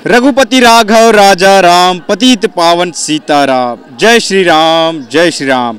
रघुपति राघव राजा राम, पतित पावन सीताराम। जय श्री राम, जय श्री राम।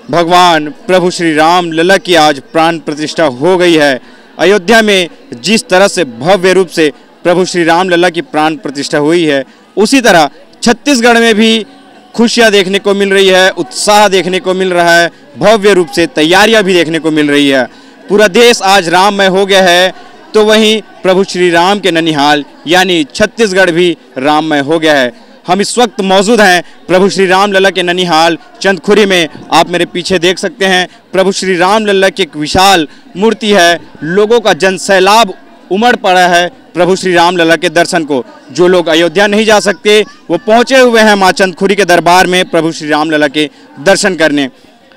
भगवान प्रभु श्री राम लला की आज प्राण प्रतिष्ठा हो गई है। अयोध्या में जिस तरह से भव्य रूप से प्रभु श्री राम लला की प्राण प्रतिष्ठा हुई है, उसी तरह छत्तीसगढ़ में भी खुशियां देखने को मिल रही है, उत्साह देखने को मिल रहा है, भव्य रूप से तैयारियां भी देखने को मिल रही है। पूरा देश आज राममय हो गया है, तो वहीं प्रभु श्री राम के ननिहाल यानी छत्तीसगढ़ भी राममय हो गया है। हम इस वक्त मौजूद हैं प्रभु श्री राम लला के ननिहाल चंदखुरी में। आप मेरे पीछे देख सकते हैं प्रभु श्री राम लला की एक विशाल मूर्ति है। लोगों का जन सैलाब उमड़ पड़ा है प्रभु श्री राम लला के दर्शन को। जो लोग अयोध्या नहीं जा सकते वो पहुंचे हुए हैं माँ चंदखुरी के दरबार में प्रभु श्री राम लला के दर्शन करने।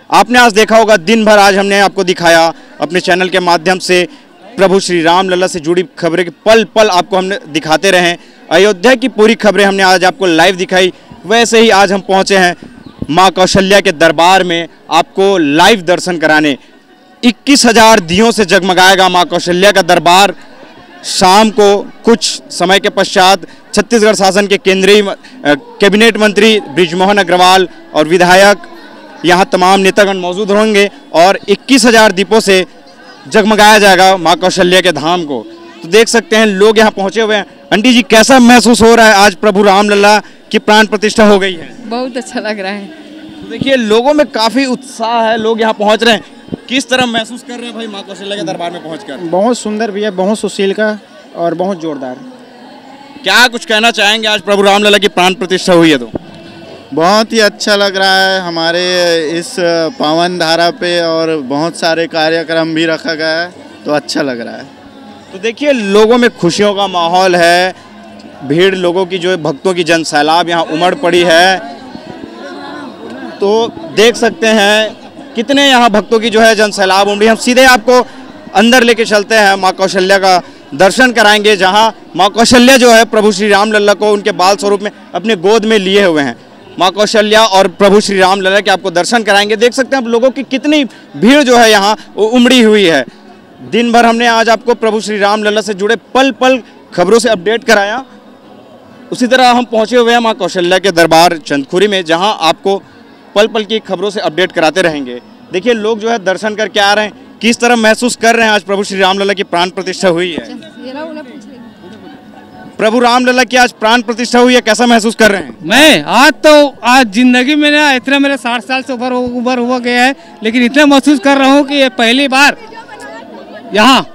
आपने आज देखा होगा, दिन भर आज हमने आपको दिखाया अपने चैनल के माध्यम से प्रभु श्री राम लला से जुड़ी खबरें पल पल आपको हमने दिखाते रहे। अयोध्या की पूरी खबरें हमने आज आपको लाइव दिखाई। वैसे ही आज हम पहुंचे हैं माँ कौशल्या के दरबार में आपको लाइव दर्शन कराने। 21,000 दियों से जगमगाएगा माँ कौशल्या का दरबार। शाम को कुछ समय के पश्चात छत्तीसगढ़ शासन के केंद्रीय कैबिनेट मंत्री बृजमोहन अग्रवाल और विधायक यहाँ तमाम नेतागण मौजूद होंगे और 21,000 दीपों से जगमगाया जाएगा माँ कौशल्या के धाम को। तो देख सकते हैं लोग यहाँ पहुँचे हुए हैं। आंटी जी, कैसा महसूस हो रहा है आज प्रभु राम लला की प्राण प्रतिष्ठा हो गई है? बहुत अच्छा लग रहा है। तो देखिए लोगों में काफ़ी उत्साह है, लोग यहाँ पहुँच रहे हैं। किस तरह महसूस कर रहे हैं भाई माँ कौशल्या के दरबार में पहुँचकर? बहुत सुंदर भी है, बहुत सुशील का और बहुत जोरदार। क्या कुछ कहना चाहेंगे, आज प्रभु राम लला की प्राण प्रतिष्ठा हुई है तो? बहुत ही अच्छा लग रहा है। हमारे इस पावन धारा पे और बहुत सारे कार्यक्रम भी रखा गया है, तो अच्छा लग रहा है। तो देखिए लोगों में खुशियों का माहौल है। भीड़ लोगों की जो है, भक्तों की जन सैलाब यहाँ उमड़ पड़ी है। तो देख सकते हैं कितने यहाँ भक्तों की जो है जन सैलाब उमड़ी। हम सीधे आपको अंदर लेके चलते हैं, माँ कौशल्या का दर्शन कराएंगे, जहाँ माँ कौशल्या जो है प्रभु श्री राम लला को उनके बाल स्वरूप में अपने गोद में लिए हुए हैं। माँ कौशल्या और प्रभु श्री राम लला के आपको दर्शन कराएंगे। देख सकते हैं आप लोगों की कितनी भीड़ जो है यहाँ उमड़ी हुई है। दिन भर हमने आज आपको प्रभु श्री राम लला से जुड़े पल पल खबरों से अपडेट कराया। उसी तरह हम पहुँचे हुए हैं माँ कौशल्या के दरबार चंदखुरी में, जहाँ आपको पल पल की खबरों से अपडेट कराते रहेंगे। देखिए लोग जो है दर्शन करके आ रहे हैं। किस तरह महसूस कर रहे हैं आज प्रभु श्री राम लला की प्राण प्रतिष्ठा हुई है? प्रभु राम लला की आज प्राण प्रतिष्ठा हुई है, कैसा महसूस कर रहे हैं? मैं आज जिंदगी में ना इतना मेरे 60 साल से ऊपर हुआ गया है, लेकिन इतना महसूस कर रहा हूँ कि ये पहली बार यहाँ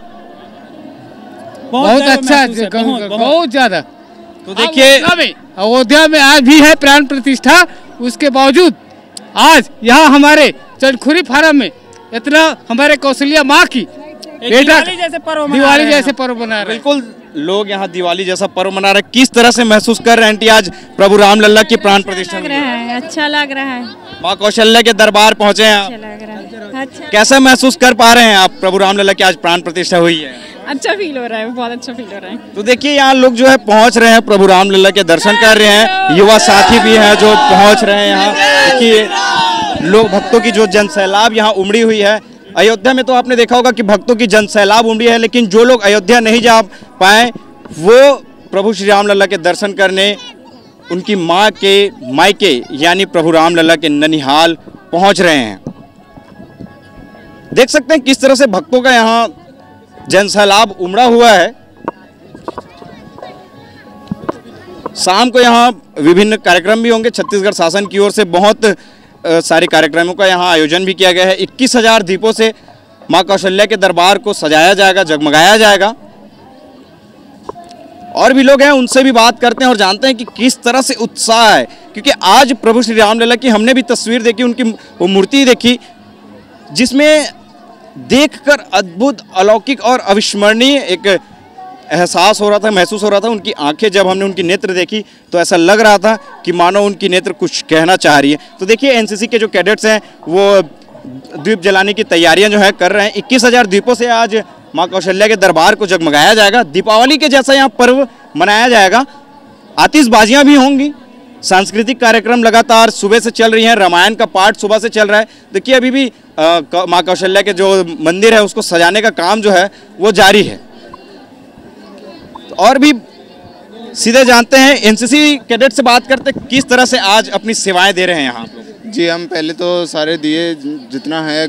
बहुत अच्छा, बहुत ज्यादा। तो देखिए अयोध्या में आज भी है प्राण प्रतिष्ठा, उसके बावजूद आज यहाँ हमारे चंदखुरी फार्म में इतना हमारे कौशल्या माँ की दिवाली जैसे पर्व मना रहे। बिल्कुल, लोग यहाँ दिवाली जैसा पर्व मना रहे हैं। किस तरह से महसूस कर रहे हैं आंटी आज प्रभु राम लला की प्राण प्रतिष्ठा? अच्छा लग रहा है। माँ कौशल्या के दरबार पहुँचे हैं आप, अच्छा लग रहा है। अच्छा, कैसा महसूस कर पा रहे हैं आप प्रभु राम लला की आज प्राण प्रतिष्ठा हुई है? अच्छा फील हो रहा है, बहुत अच्छा फील हो रहा है। तो देखिए यहाँ लोग जो है पहुँच रहे हैं, प्रभु राम लला के दर्शन कर रहे हैं। युवा साथी भी हैं जो पहुँच रहे हैं यहाँ। देखिए लोग, भक्तों की जो जन सैलाब यहाँ उमड़ी हुई है। अयोध्या में तो आपने देखा होगा कि भक्तों की जन सैलाब उमड़ी है, लेकिन जो लोग अयोध्या नहीं जा पाए वो प्रभु श्री राम लला के दर्शन करने उनकी माँ के मायके यानी प्रभु राम लला के ननिहाल पहुँच रहे हैं। देख सकते हैं किस तरह से भक्तों का यहाँ जन सैलाब उमड़ा हुआ है। शाम को यहाँ विभिन्न कार्यक्रम भी होंगे। छत्तीसगढ़ शासन की ओर से बहुत सारे कार्यक्रमों का यहाँ आयोजन भी किया गया है। 21,000 दीपों से माँ कौशल्या के दरबार को सजाया जाएगा, जगमगाया जाएगा। और भी लोग हैं, उनसे भी बात करते हैं और जानते हैं कि किस तरह से उत्साह है, क्योंकि आज प्रभु श्री राम लला की हमने भी तस्वीर देखी, उनकी वो मूर्ति देखी, जिसमें देखकर अद्भुत, अलौकिक और अविस्मरणीय एक एहसास हो रहा था, महसूस हो रहा था। उनकी आंखें, जब हमने उनकी नेत्र देखी तो ऐसा लग रहा था कि मानो उनकी नेत्र कुछ कहना चाह रही है। तो देखिए एनसीसी के जो कैडेट्स हैं वो दीप जलाने की तैयारियां जो है कर रहे हैं। 21,000 दीपों से आज माँ कौशल्या के दरबार को जगमगाया जाएगा। दीपावली के जैसा यहाँ पर्व मनाया जाएगा। आतिशबाजियाँ भी होंगी, सांस्कृतिक कार्यक्रम लगातार सुबह से चल रही हैं। रामायण का पाठ सुबह से चल रहा है। देखिए अभी भी माँ कौशल्या के जो मंदिर है उसको सजाने का काम जो है वो जारी है। और भी सीधे जानते हैं एनसीसी कैडेट से बात करते हैं, किस तरह से आज अपनी सेवाएं दे रहे हैं यहाँ आप लोग। जी हम पहले तो सारे दिए जितना है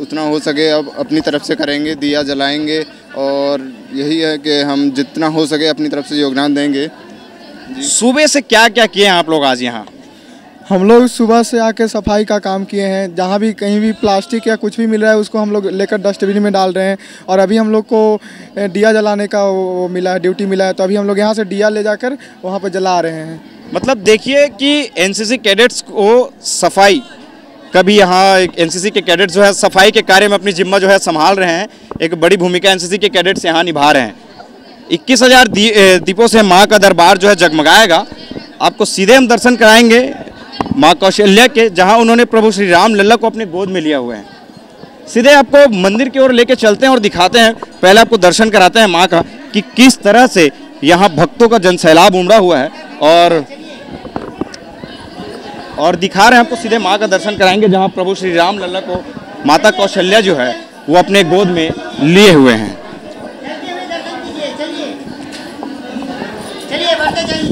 उतना हो सके अब अपनी तरफ से करेंगे, दिया जलाएंगे और यही है कि हम जितना हो सके अपनी तरफ से योगदान देंगे। सुबह से क्या क्या किए हैं आप लोग आज यहाँ? हम लोग सुबह से आके सफाई का काम किए हैं। जहाँ भी कहीं भी प्लास्टिक या कुछ भी मिल रहा है उसको हम लोग लेकर डस्टबिन में डाल रहे हैं। और अभी हम लोग को दिया जलाने का वो मिला है, ड्यूटी मिला है, तो अभी हम लोग यहाँ से दिया ले जाकर वहाँ पर जला रहे हैं। मतलब देखिए कि एनसीसी कैडेट्स को सफाई, कभी यहाँ एनसीसी के कैडेट्स जो है सफाई के कार्य में अपनी जिम्मा जो है संभाल रहे हैं। एक बड़ी भूमिका एनसीसी के कैडेट्स यहाँ निभा रहे हैं। 21,000 दीपों से माँ का दरबार जो है जगमगाएगा। आपको सीधे हम दर्शन कराएंगे माँ कौशल्या के, जहाँ उन्होंने प्रभु श्री राम लल्ला को अपने गोद में लिया हुए हैं। सीधे आपको मंदिर की ओर लेके चलते हैं और दिखाते हैं, पहले आपको दर्शन कराते हैं माँ का कि किस तरह से यहाँ भक्तों का जनसैलाब उमड़ा हुआ है और दिखा रहे हैं आपको। सीधे माँ का दर्शन कराएंगे जहाँ प्रभु श्री राम लल्ला को माता कौशल्या जो है वो अपने गोद में लिए हुए हैं। चलिए बढ़ते जाइए।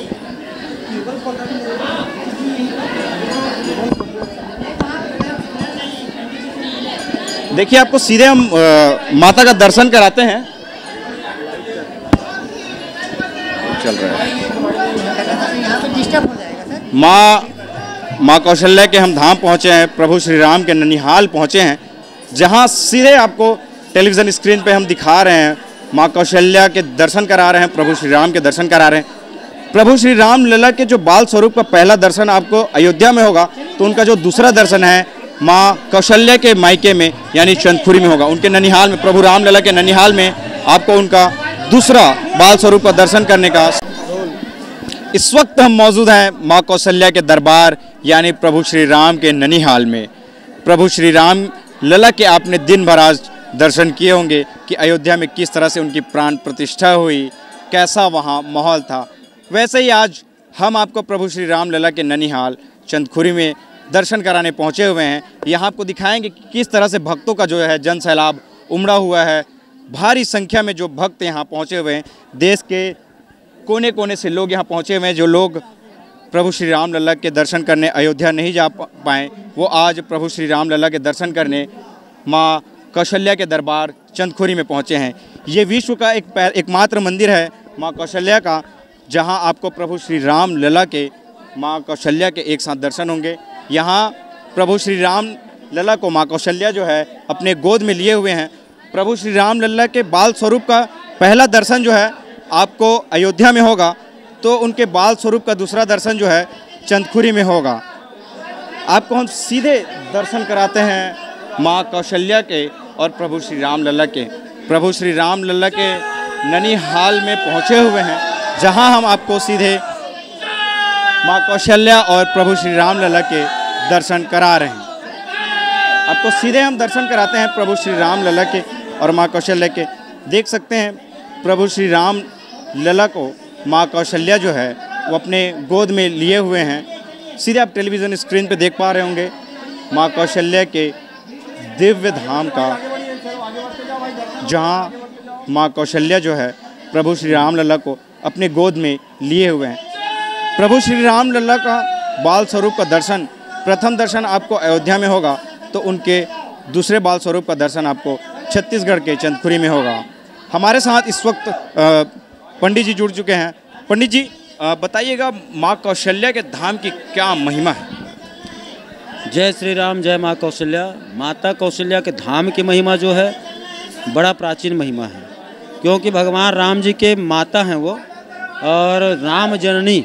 देखिए आपको सीधे हम माता का दर्शन कराते हैं। चल रहा है माँ कौशल्या के हम धाम पहुंचे हैं, प्रभु श्री राम के ननिहाल पहुंचे हैं, जहां सीधे आपको टेलीविज़न स्क्रीन पे हम दिखा रहे हैं माँ कौशल्या के दर्शन करा रहे हैं, प्रभु श्री राम के दर्शन करा रहे हैं। प्रभु श्री राम लल्ला के जो बाल स्वरूप का पहला दर्शन आपको अयोध्या में होगा, तो उनका जो दूसरा दर्शन है माँ कौशल्या के मायके में यानी चंदखुरी में होगा। उनके ननिहाल में, प्रभु राम लल्ला के ननिहाल में आपको उनका दूसरा बाल स्वरूप का दर्शन करने का। इस वक्त हम मौजूद हैं माँ कौशल्या के दरबार यानी प्रभु श्री राम के ननिहाल में। प्रभु श्री राम लल्ला के आपने दिन भर आज दर्शन किए होंगे कि अयोध्या में किस तरह से उनकी प्राण प्रतिष्ठा हुई, कैसा वहाँ माहौल था। वैसे ही आज हम आपको प्रभु श्री राम लल्ला के ननिहाल चंदखुरी में दर्शन कराने पहुँचे हुए हैं। यहाँ आपको दिखाएंगे कि किस तरह से भक्तों का जो है जन सैलाब उमड़ा हुआ है। भारी संख्या में जो भक्त यहाँ पहुँचे हुए हैं, देश के कोने कोने से लोग यहाँ पहुँचे हुए हैं। जो लोग प्रभु श्री राम लल्ला के दर्शन करने अयोध्या नहीं जा पाए, वो आज प्रभु श्री राम लल्ला के दर्शन करने माँ कौशल्या के दरबार चंदखुरी में पहुँचे हैं। ये विश्व का एकमात्र मंदिर है माँ कौशल्या का, जहाँ आपको प्रभु श्री राम लल्ला के माँ कौशल्या के एक साथ दर्शन होंगे। यहाँ प्रभु श्री राम लल्ला को माँ कौशल्या जो है अपने गोद में लिए हुए हैं। प्रभु श्री राम लल्ला के बाल स्वरूप का पहला दर्शन जो है आपको अयोध्या में होगा, तो उनके बाल स्वरूप का दूसरा दर्शन जो है चंदखुरी में होगा। आपको हम सीधे दर्शन कराते हैं माँ कौशल्या के और प्रभु श्री राम लल्ला के। प्रभु श्री राम लल्ला के ननिहाल में पहुँचे हुए हैं, जहाँ हम आपको सीधे माँ कौशल्या और प्रभु श्री राम लल्ला के दर्शन करा रहे हैं। आपको सीधे हम दर्शन कराते हैं प्रभु श्री राम लल्ला के और माँ कौशल्या के। देख सकते हैं प्रभु श्री राम लल्ला को माँ कौशल्या जो है वो अपने गोद में लिए हुए हैं। सीधे आप टेलीविज़न स्क्रीन पे देख पा रहे होंगे माँ कौशल्या के दिव्य धाम का, जहाँ माँ कौशल्या जो है प्रभु श्री राम लल्ला को अपने गोद में लिए हुए हैं। प्रभु श्री राम लल्ला का बाल स्वरूप का दर्शन, प्रथम दर्शन आपको अयोध्या में होगा, तो उनके दूसरे बाल स्वरूप का दर्शन आपको छत्तीसगढ़ के चंदखुरी में होगा। हमारे साथ इस वक्त पंडित जी जुड़ चुके हैं। पंडित जी बताइएगा माँ कौशल्या के धाम की क्या महिमा है? जय श्री राम, जय माँ कौशल्या। माता कौशल्या के धाम की महिमा जो है बड़ा प्राचीन महिमा है, क्योंकि भगवान राम जी के माता हैं वो, और राम जननी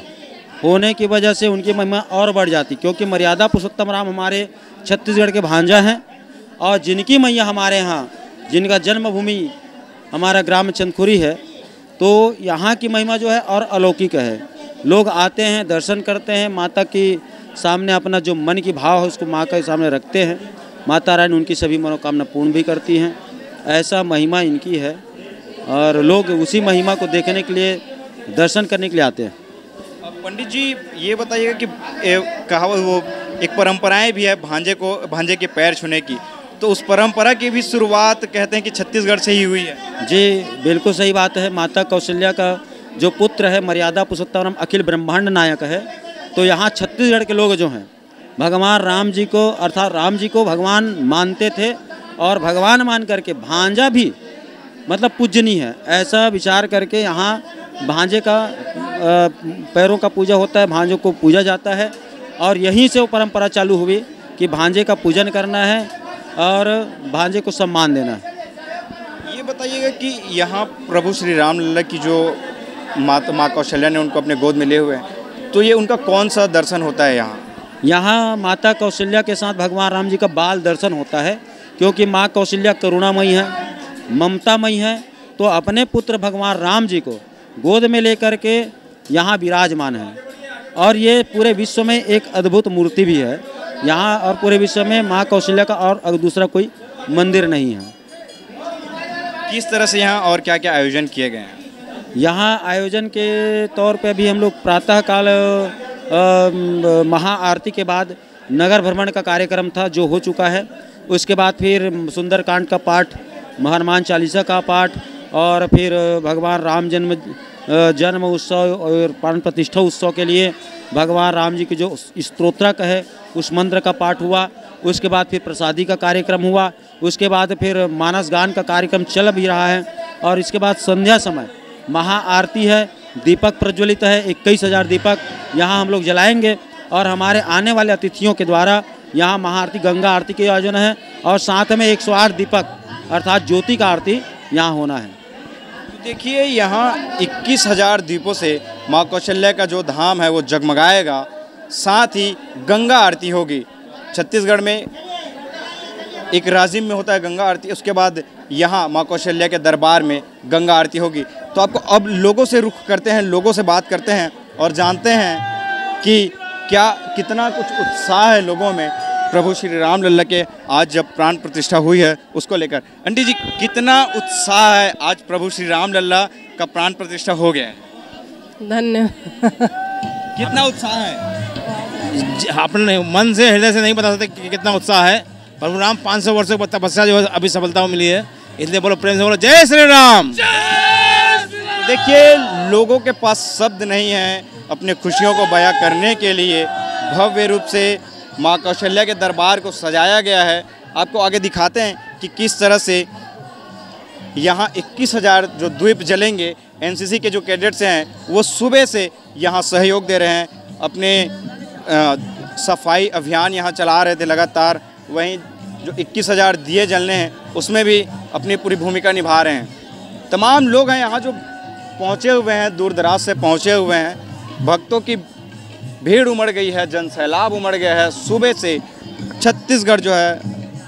होने की वजह से उनकी महिमा और बढ़ जाती, क्योंकि मर्यादा पुरुषोत्तम राम हमारे छत्तीसगढ़ के भांजा हैं, और जिनकी मैया हमारे यहाँ, जिनका जन्मभूमि हमारा ग्राम चंदखुरी है, तो यहाँ की महिमा जो है और अलौकिक है। लोग आते हैं, दर्शन करते हैं, माता की सामने अपना जो मन की भाव है उसको माँ के सामने रखते हैं। माता रानी उनकी सभी मनोकामना पूर्ण भी करती हैं। ऐसा महिमा इनकी है, और लोग उसी महिमा को देखने के लिए, दर्शन करने के लिए आते हैं। पंडित जी ये बताइएगा कि कहावत वो एक परंपराएं भी है भांजे के पैर छूने की, तो उस परंपरा की भी शुरुआत कहते हैं कि छत्तीसगढ़ से ही हुई है। जी बिल्कुल सही बात है। माता कौशल्या का जो पुत्र है मर्यादा पुरुषोत्तम अखिल ब्रह्मांड नायक है। तो यहाँ छत्तीसगढ़ के लोग जो हैं भगवान राम जी को अर्थात राम जी को भगवान मानते थे और भगवान मान करके भांजा भी मतलब पूजनीय है ऐसा विचार करके यहाँ भांजे का पैरों का पूजा होता है, भांजों को पूजा जाता है और यहीं से वो परंपरा चालू हुई कि भांजे का पूजन करना है और भांजे को सम्मान देना है। ये बताइएगा कि यहाँ प्रभु श्री राम लल्ला की जो माँ कौशल्या ने उनको अपने गोद में लिए हुए हैं, तो ये उनका कौन सा दर्शन होता है यहाँ? यहाँ माता कौशल्या के साथ भगवान राम जी का बाल दर्शन होता है, क्योंकि माँ कौशल्या करुणामयी है, ममतामयी है। तो अपने पुत्र भगवान राम जी को गोद में लेकर के यहाँ विराजमान है और ये पूरे विश्व में एक अद्भुत मूर्ति भी है यहाँ और पूरे विश्व में माँ कौशल्या का और दूसरा कोई मंदिर नहीं है। किस तरह से यहाँ और क्या क्या आयोजन किए गए हैं? यहाँ आयोजन के तौर पे भी हम लोग प्रातःकाल महाआरती के बाद नगर भ्रमण का कार्यक्रम था जो हो चुका है। उसके बाद फिर सुंदरकांड का पाठ, हनुमान चालीसा का पाठ और फिर भगवान राम जन्म उत्सव और प्राण प्रतिष्ठा उत्सव के लिए भगवान राम जी की जो स्तोत्रक है उस मंत्र का पाठ हुआ। उसके बाद फिर प्रसादी का कार्यक्रम हुआ। उसके बाद फिर मानस गान का कार्यक्रम चल भी रहा है और इसके बाद संध्या समय महाआरती है, दीपक प्रज्वलित है, 21,000 दीपक यहाँ हम लोग जलाएंगे और हमारे आने वाले अतिथियों के द्वारा यहाँ महाआरती गंगा आरती के आयोजन है और साथ में 108 दीपक अर्थात ज्योति का आरती यहाँ होना है। देखिए यहाँ 21,000 दीपों से माँ कौशल्या का जो धाम है वो जगमगाएगा, साथ ही गंगा आरती होगी। छत्तीसगढ़ में एक राजिम में होता है गंगा आरती, उसके बाद यहाँ माँ कौशल्या के दरबार में गंगा आरती होगी। तो आपको अब लोगों से रुख करते हैं, लोगों से बात करते हैं और जानते हैं कि कितना कुछ उत्साह है लोगों में प्रभु श्री राम लल्ला के आज जब प्राण प्रतिष्ठा हुई है उसको लेकर। आंटी जी, कितना उत्साह है आज प्रभु श्री राम लल्ला का प्राण प्रतिष्ठा हो गया है? धन्यवाद। कितना उत्साह है? अपने मन से हृदय से नहीं बता सकते कि कितना उत्साह है। प्रभु राम 500 वर्षों की तपस्या जो है अभी सफलता मिली है, इसलिए बोलो प्रेम से बोलो जय श्री राम। देखिए लोगों के पास शब्द नहीं है अपने खुशियों को बयां करने के लिए। भव्य रूप से माँ कौशल्या के दरबार को सजाया गया है। आपको आगे दिखाते हैं कि किस तरह से यहाँ 21,000 जो द्वीप जलेंगे। एनसीसी के जो कैडेट्स हैं वो सुबह से यहाँ सहयोग दे रहे हैं, अपने सफाई अभियान यहाँ चला रहे थे लगातार। वहीं जो 21,000 दिए जलने हैं उसमें भी अपनी पूरी भूमिका निभा रहे हैं। तमाम लोग हैं यहाँ जो पहुँचे हुए हैं, दूर दराज से पहुँचे हुए हैं। भक्तों की भीड़ उमड़ गई है, जन सैलाब उमड़ गया है। सुबह से छत्तीसगढ़ जो है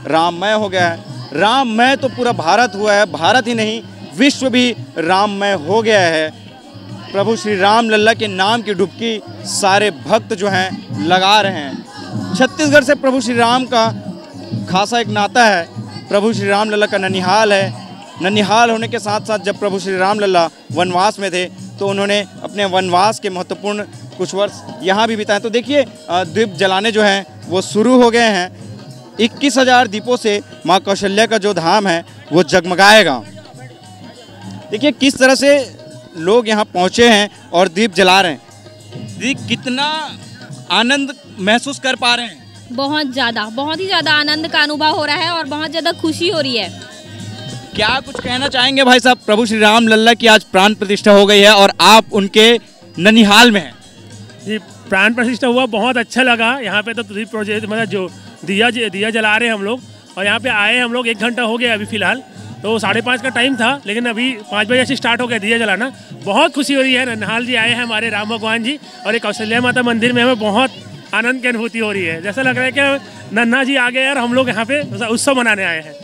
राममय हो गया है। राममय तो पूरा भारत हुआ है, भारत ही नहीं विश्व भी राममय हो गया है। प्रभु श्री राम लल्ला के नाम की डुबकी सारे भक्त जो हैं लगा रहे हैं। छत्तीसगढ़ से प्रभु श्री राम का खासा एक नाता है। प्रभु श्री राम लल्ला का ननिहाल है। ननिहाल होने के साथ साथ जब प्रभु श्री राम लल्ला वनवास में थे तो उन्होंने अपने वनवास के महत्वपूर्ण कुछ वर्ष यहाँ भी बिताए। तो देखिए दीप जलाने जो हैं वो शुरू हो गए हैं। 21,000 दीपों से माँ कौशल्या का जो धाम है वो जगमगाएगा। देखिए किस तरह से लोग यहाँ पहुँचे हैं और दीप जला रहे हैं। कितना आनंद महसूस कर पा रहे हैं? बहुत ही ज़्यादा आनंद का अनुभव हो रहा है और बहुत ज़्यादा खुशी हो रही है। क्या कुछ कहना चाहेंगे भाई साहब? प्रभु श्री राम लल्ला की आज प्राण प्रतिष्ठा हो गई है और आप उनके ननिहाल में हैं। जी, प्राण प्रतिष्ठा हुआ, बहुत अच्छा लगा। यहाँ पे तो प्रोजेक्ट मतलब जो दिया जला रहे हैं हम लोग, और यहाँ पे आए हम लोग 1 घंटा हो गया अभी फ़िलहाल। तो 5:30 का टाइम था, लेकिन अभी 5 बजे से स्टार्ट हो गया दिया जलाना। बहुत खुशी हो रही है। ननिहाल जी आए हैं हमारे राम भगवान जी, और एक कौशल्या माता मंदिर में हमें बहुत आनंद की अनुभूति हो रही है। जैसा लग रहा है कि नन्हा जी आ गए और हम लोग यहाँ पे उत्सव मनाने आए हैं।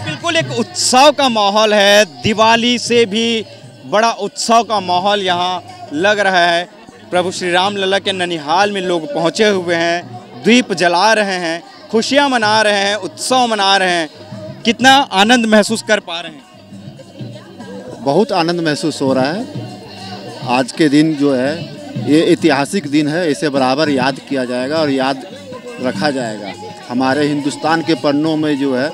बिल्कुल एक उत्सव का माहौल है। दिवाली से भी बड़ा उत्सव का माहौल यहाँ लग रहा है। प्रभु श्री राम लल्ला के ननिहाल में लोग पहुँचे हुए हैं, दीप जला रहे हैं, खुशियाँ मना रहे हैं, उत्सव मना रहे हैं। कितना आनंद महसूस कर पा रहे हैं? बहुत आनंद महसूस हो रहा है। आज के दिन जो है ये ऐतिहासिक दिन है, इसे बराबर याद किया जाएगा और याद रखा जाएगा। हमारे हिंदुस्तान के पन्नों में जो है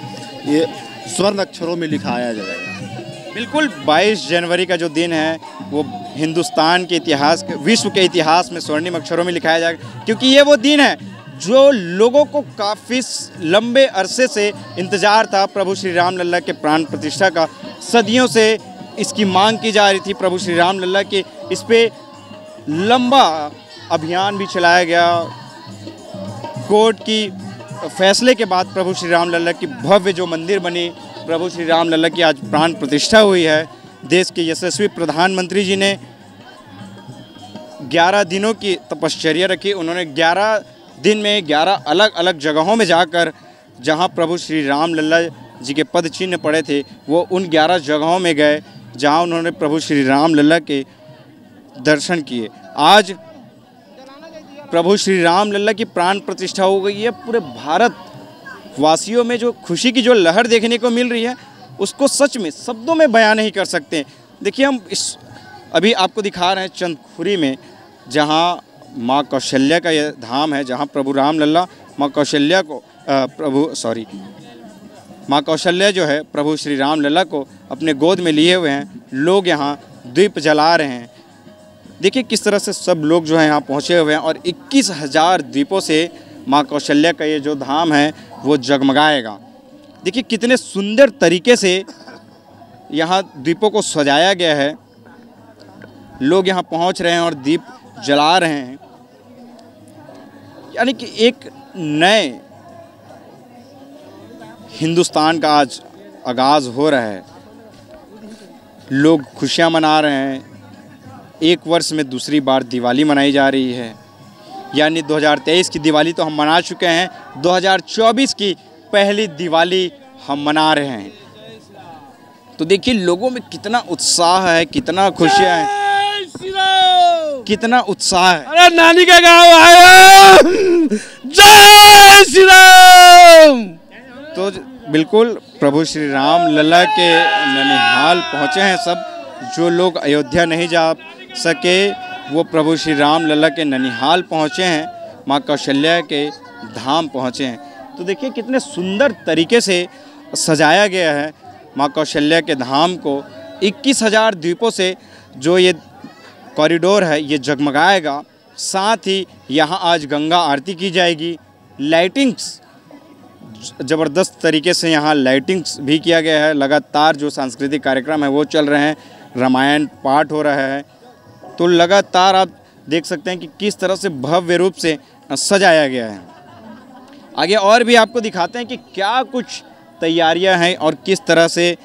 ये स्वर्ण अक्षरों में लिखाया जाएगा। बिल्कुल 22 जनवरी का जो दिन है वो हिंदुस्तान के इतिहास, विश्व के इतिहास में स्वर्णिम अक्षरों में लिखाया जाएगा, क्योंकि ये वो दिन है जो लोगों को काफ़ी लंबे अरसे से इंतज़ार था प्रभु श्री राम लल्ला के प्राण प्रतिष्ठा का। सदियों से इसकी मांग की जा रही थी प्रभु श्री राम लल्ला के। इस पे लंबा अभियान भी चलाया गया। कोर्ट की फैसले के बाद प्रभु श्री राम लल्ला की भव्य जो मंदिर बनी, प्रभु श्री राम लल्ला की आज प्राण प्रतिष्ठा हुई है। देश के यशस्वी प्रधानमंत्री जी ने 11 दिनों की तपश्चर्या रखी। उन्होंने 11 दिन में 11 अलग अलग जगहों में जाकर, जहां प्रभु श्री राम लल्ला जी के पद चिन्ह पड़े थे, वो उन 11 जगहों में गए जहां उन्होंने प्रभु श्री राम लल्ला के दर्शन किए। आज प्रभु श्री राम लल्ला की प्राण प्रतिष्ठा हो गई है। पूरे भारत वासियों में जो खुशी की जो लहर देखने को मिल रही है, उसको सच में शब्दों में बयान नहीं कर सकते। देखिए, हम अभी आपको दिखा रहे हैं चंदखुरी में, जहां माँ कौशल्या का यह धाम है, जहां प्रभु राम लल्ला माँ कौशल्या को माँ कौशल्या जो है प्रभु श्री राम लल्ला को अपने गोद में लिए हुए हैं। लोग यहाँ दीप जला रहे हैं। देखिए किस तरह से सब लोग जो है यहाँ पहुँचे हुए हैं और 21,000 दीपों से माँ कौशल्या का ये जो धाम है वो जगमगाएगा। देखिए कितने सुंदर तरीके से यहाँ दीपों को सजाया गया है। लोग यहाँ पहुँच रहे हैं और दीप जला रहे हैं, यानी कि एक नए हिंदुस्तान का आज आगाज़ हो रहा है। लोग खुशियाँ मना रहे हैं। एक वर्ष में दूसरी बार दिवाली मनाई जा रही है, यानी 2023 की दिवाली तो हम मना चुके हैं, 2024 की पहली दिवाली हम मना रहे हैं। तो देखिए लोगों में कितना उत्साह है, कितना खुशियाँ हैं, कितना उत्साह है। अरे नानी का गाँव आया, जय श्री राम। तो बिल्कुल प्रभु श्री राम लल्ला के ननिहाल पहुँचे हैं सब। जो लोग अयोध्या नहीं जा सके वो प्रभु श्री राम लल्ला के ननिहाल पहुँचे हैं, माँ कौशल्या के धाम पहुँचे हैं। तो देखिए कितने सुंदर तरीके से सजाया गया है माँ कौशल्या के धाम को। 21,000 दीपों से जो ये कॉरिडोर है ये जगमगाएगा। साथ ही यहाँ आज गंगा आरती की जाएगी। लाइटिंग्स ज़बरदस्त तरीके से यहाँ लाइटिंग्स भी किया गया है। लगातार जो सांस्कृतिक कार्यक्रम है वो चल रहे हैं, रामायण पाठ हो रहा है। तो लगातार आप देख सकते हैं कि किस तरह से भव्य रूप से सजाया गया है। आगे और भी आपको दिखाते हैं कि क्या कुछ तैयारियां हैं और किस तरह से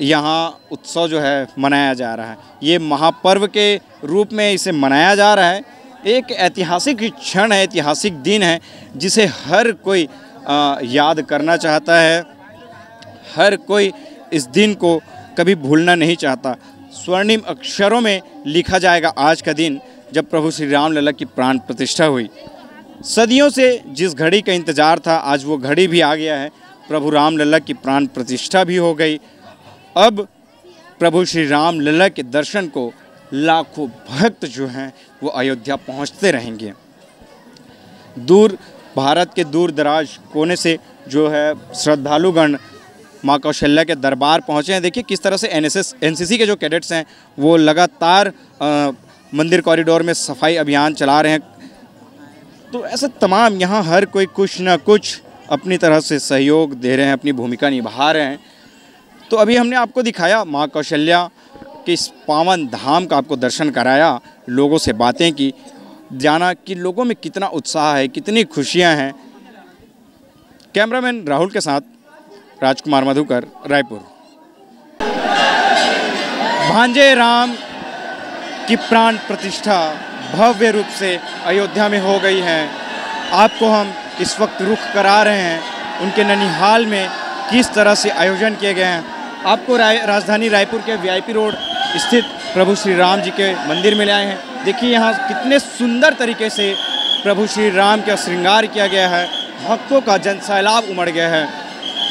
यहाँ उत्सव जो है मनाया जा रहा है। ये महापर्व के रूप में इसे मनाया जा रहा है। एक ऐतिहासिक क्षण है, ऐतिहासिक दिन है जिसे हर कोई याद करना चाहता है। हर कोई इस दिन को कभी भूलना नहीं चाहता। स्वर्णिम अक्षरों में लिखा जाएगा आज का दिन जब प्रभु श्री राम लल्ला की प्राण प्रतिष्ठा हुई। सदियों से जिस घड़ी का इंतज़ार था, आज वो घड़ी भी आ गया है। प्रभु राम लल्ला की प्राण प्रतिष्ठा भी हो गई। अब प्रभु श्री राम लल्ला के दर्शन को लाखों भक्त जो हैं वो अयोध्या पहुंचते रहेंगे। दूर भारत के दूर दराज कोने से जो है श्रद्धालुगण माँ कौशल्या के दरबार पहुँचे हैं। देखिए किस तरह से एनसीसी के जो कैडेट्स हैं वो लगातार मंदिर कॉरिडोर में सफाई अभियान चला रहे हैं। तो ऐसे तमाम यहाँ हर कोई कुछ न कुछ अपनी तरह से सहयोग दे रहे हैं, अपनी भूमिका निभा रहे हैं। तो अभी हमने आपको दिखाया माँ कौशल्या के इस पावन धाम का आपको दर्शन कराया, लोगों से बातें की, जाना कि लोगों में कितना उत्साह है, कितनी खुशियाँ हैं। कैमरामैन राहुल के साथ राजकुमार मधुकर, रायपुर। भांजे राम की प्राण प्रतिष्ठा भव्य रूप से अयोध्या में हो गई है। आपको हम इस वक्त रुख करा रहे हैं उनके ननिहाल में किस तरह से आयोजन किए गए हैं। आपको राजधानी रायपुर के वीआईपी रोड स्थित प्रभु श्री राम जी के मंदिर में ले आए हैं। देखिए यहाँ कितने सुंदर तरीके से प्रभु श्री राम का श्रृंगार किया गया है। भक्तों का जनसैलाब उमड़ गया है।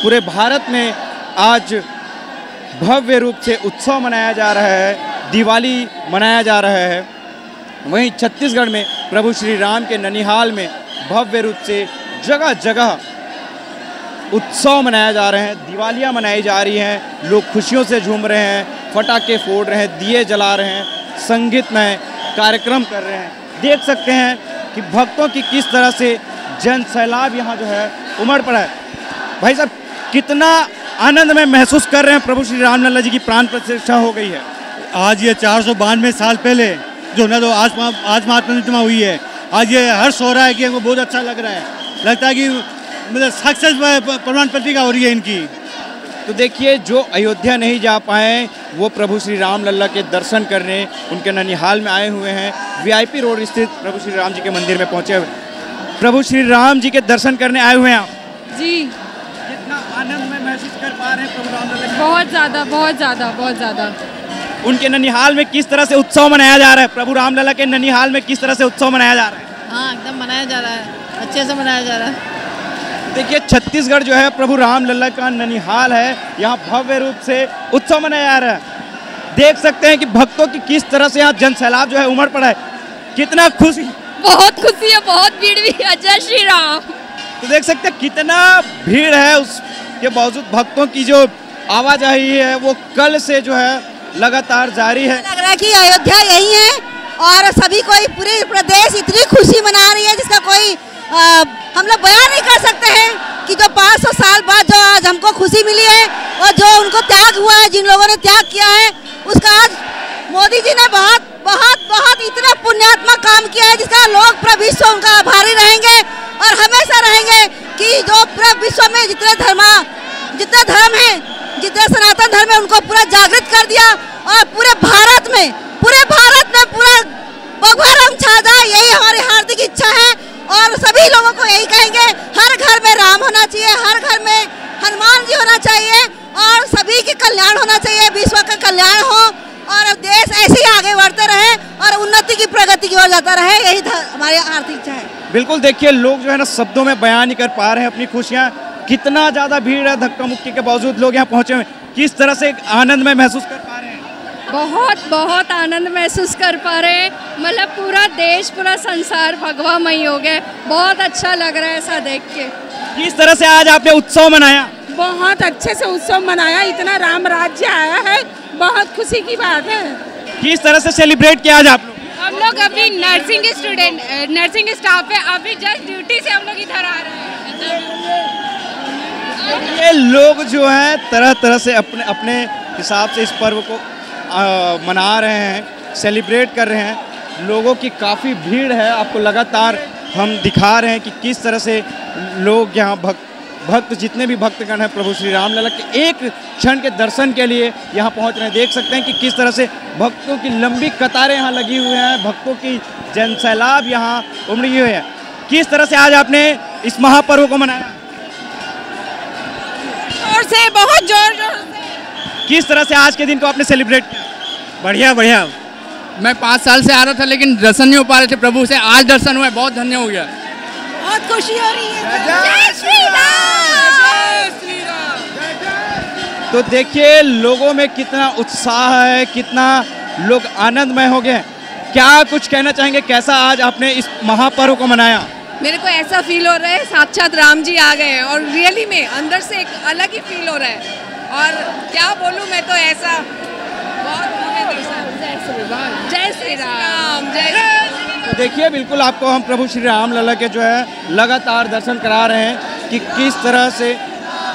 पूरे भारत में आज भव्य रूप से उत्सव मनाया जा रहा है, दिवाली मनाया जा रहा है। वहीं छत्तीसगढ़ में प्रभु श्री राम के ननिहाल में भव्य रूप से जगह जगह उत्सव मनाया जा रहे हैं, दिवालियाँ मनाई जा रही हैं। लोग खुशियों से झूम रहे हैं, पटाखे फोड़ रहे हैं, दिए जला रहे हैं। संगीतमय कार्यक्रम कर रहे हैं। देख सकते हैं कि भक्तों की किस तरह से जन सैलाब यहाँ जो है उमड़ पड़ा है। भाई साहब, कितना आनंद में महसूस कर रहे हैं? प्रभु श्री राम लल्ला जी की प्राण प्रतिष्ठा हो गई है। आज ये 492 साल पहले जो ना तो आज महात्मा प्रतिमा हुई है, आज ये हर्ष हो रहा है कि हमको बहुत अच्छा लग रहा है। लगता है कि मतलब सक्सेस प्रमाण पत्रिका हो रही है इनकी। तो देखिए, जो अयोध्या नहीं जा पाए वो प्रभु श्री राम लल्ला के दर्शन करने उनके ननिहाल में आए हुए हैं। वीआईपी रोड स्थित प्रभु श्री राम जी के मंदिर में पहुंचे हुए प्रभु श्री राम जी के दर्शन करने आए हुए हैं आप जी। कितना आनंद में महसूस कर पा रहे हैं प्रभु राम लल्ला? बहुत ज़्यादा, बहुत ज़्यादा, बहुत ज़्यादा। उनके ननिहाल में किस तरह से उत्सव मनाया जा रहा है? प्रभु राम लल्ला के ननिहाल में किस तरह से उत्सव मनाया जा रहा है? हाँ, एकदम मनाया जा रहा है, अच्छे से मनाया जा रहा है। देखिए, छत्तीसगढ़ जो है प्रभु राम लल्ला का ननिहाल है, यहाँ भव्य रूप से उत्सव मनाया जा रहा है। देख सकते हैं कि भक्तों की किस तरह से यहाँ जन सैलाब जो है उमड़ पड़ा है। कितना खुशी, बहुत खुशी है, बहुत भीड़ भी है। जय श्री राम। तो देख सकते हैं कितना भीड़ है, उसके बावजूद भक्तों की जो आवाजाही है वो कल से जो है लगातार जारी है। लग रहा है कि अयोध्या यही है और सभी कोई पूरे प्रदेश इतनी खुशी मना रही है जिसका कोई हम लोग बयान नहीं कर सकते हैं कि जो 500 साल बाद जो आज हमको खुशी मिली है और जो उनको त्याग हुआ है, जिन लोगों ने त्याग किया है, उसका आज मोदी जी ने बहुत बहुत बहुत इतना पुण्यात्मक काम किया है जिसका लोग पूरा विश्व उनका आभारी रहेंगे और हमेशा रहेंगे कि जो पूरा विश्व में जितने धर्म हैं, जितने सनातन धर्म है, उनको पूरा जागृत कर दिया और पूरे भारत में पूरा भगवान राम छा जाए, यही हमारी हार्दिक इच्छा है। और सभी लोगों को यही कहेंगे, हर घर में राम होना चाहिए, हर घर में हनुमान जी होना चाहिए और सभी के कल्याण होना चाहिए, विश्व का कल्याण हो और देश ऐसे ही आगे बढ़ते रहे और उन्नति की प्रगति की ओर जाता रहे, यही हमारी आर्थिक इच्छा है। बिल्कुल, देखिए लोग जो है ना शब्दों में बयान नहीं कर पा रहे हैं अपनी खुशियाँ। कितना ज़्यादा भीड़ है, धक्का मुक्की के बावजूद लोग यहाँ पहुँचे हुए। किस तरह से आनंद में महसूस कर पा रहे हैं? बहुत बहुत आनंद महसूस कर पा रहे हैं। मतलब पूरा देश, पूरा संसार भगवामय हो गया। बहुत अच्छा लग रहा है ऐसा देख के। किस तरह से आज आपने उत्सव मनाया? बहुत अच्छे से उत्सव मनाया, इतना राम राज्य आया है, बहुत खुशी की बात है। किस तरह से सेलिब्रेट किया आज आप लोग? हम लोग अभी नर्सिंग स्टाफ है, अभी जस्ट ड्यूटी से हम लोग इधर आ रहे हैं। ये लोग जो हैं तरह तरह से अपने अपने हिसाब से इस पर्व को मना रहे हैं, सेलिब्रेट कर रहे हैं। लोगों की काफ़ी भीड़ है, आपको लगातार हम दिखा रहे हैं कि किस तरह से लोग यहाँ भक्त जितने भी भक्तगण हैं प्रभु श्री राम लल्ला के एक क्षण के दर्शन के लिए यहाँ पहुँच रहे हैं। देख सकते हैं कि किस तरह से भक्तों की लंबी कतारें यहाँ लगी हुई हैं, भक्तों की जन सैलाब यहाँ उमड़ी हुई है। किस तरह से आज आपने इस महापर्व को मनाया? से बहुत जोर से। किस तरह से आज के दिन को आपने सेलिब्रेट किया? बढ़िया बढ़िया। मैं 5 साल से आ रहा था लेकिन दर्शन नहीं हो पा रहे थे प्रभु से, आज दर्शन हुआ, बहुत धन्य हो गया। बहुत खुशी हो रही है। जय श्री राम। तो देखिए लोगों में कितना उत्साह है, कितना लोग आनंदमय हो गए। क्या कुछ कहना चाहेंगे, कैसा आज आपने इस महापर्व को मनाया? मेरे को ऐसा फील हो रहा है साक्षात राम जी आ गए हैं और रियली में अंदर से एक अलग ही फील हो रहा है और क्या बोलूं मैं, तो ऐसा बहुत जय श्री राम। तो देखिए बिल्कुल आपको हम प्रभु श्री राम लल्ला के जो है लगातार दर्शन करा रहे हैं कि किस तरह से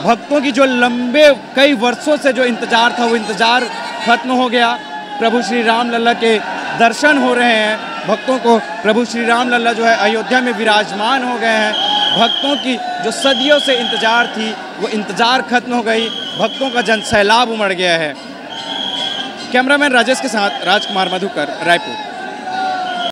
भक्तों की जो लंबे कई वर्षों से जो इंतज़ार था वो इंतज़ार खत्म हो गया। प्रभु श्री राम लल्ला के दर्शन हो रहे हैं भक्तों को। प्रभु श्री राम लल्ला जो है अयोध्या में विराजमान हो गए हैं। भक्तों की जो सदियों से इंतज़ार थी वो इंतज़ार खत्म हो गई, भक्तों का जन सैलाब उमड़ गया है। कैमरामैन राजेश के साथ राजकुमार मधुकर, रायपुर।